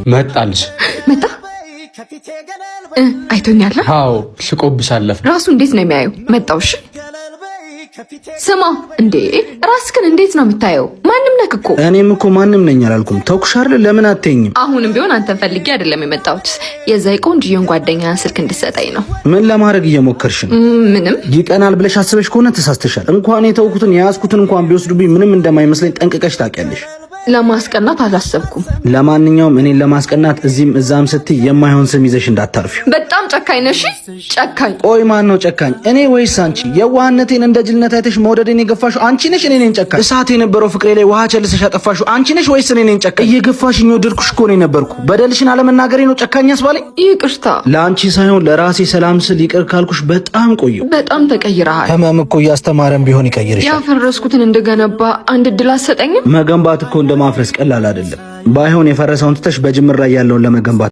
መጣልሽ መጣ አይቶኛል። አዎ ሽቆብሻል። ራሱ እንዴት ነው የሚያየው? መጣውሽ ስማ እንዴ ራስክን እንዴት ነው የምታየው? ማንም ነክ እኮ። እኔም እኮ ማንም ነኝ አላልኩም። ተውኩሻል። ለምን አትይኝም? አሁንም ቢሆን አንተን ፈልጌ አይደለም የመጣሁት። የዛይ ቆንጆዬን ጓደኛ ስልክ እንድትሰጠኝ ነው። ምን ለማድረግ እየሞከርሽ ነው? ምንም። ይቀናል ብለሽ አስበሽ ከሆነ ተሳስተሻል። እንኳን የተውኩትን የያዝኩትን እንኳን ቢወስዱብኝ ምንም እንደማይመስለኝ ጠንቅቀሽ ታውቂያለሽ። ለማስቀናት አላሰብኩም። ለማንኛውም እኔን ለማስቀናት እዚህም እዛም ስትይ የማይሆን ስም ይዘሽ እንዳታርፊ። በጣም ጨካኝ ነሽ። ጨካኝ። ቆይ ማን ነው ጨካኝ? እኔ ወይስ አንቺ? የዋህነቴን እንደ ጅልነት አይተሽ መውደዴን የገፋሽው አንቺ ነሽ? እኔ ነኝ ጨካኝ? እሳት የነበረው ፍቅሬ ላይ ውሃ ቸልሰሽ ያጠፋሽው አንቺ ነሽ ወይስ እኔ ነኝ ጨካኝ? እየገፋሽኝ ወደድኩሽ እኮ ነው የነበርኩ። በደልሽን አለመናገሬ ነው ጨካኝ ያስባለኝ? ይቅርታ። ለአንቺ ሳይሆን ለራሴ ሰላም ስል ይቅር ካልኩሽ በጣም ቆየሁ። በጣም ተቀይረሃል። ህመም እኮ እያስተማረን ቢሆን ይቀይርሻል። ያፈረስኩትን እንደገነባ አንድ እድል አትሰጠኝም? መገንባት እኮ እንደማፍረስ ቀላል አይደለም። ባይሆን የፈረሰውን ትተሽ በጅምር ላይ ያለውን ለመገንባት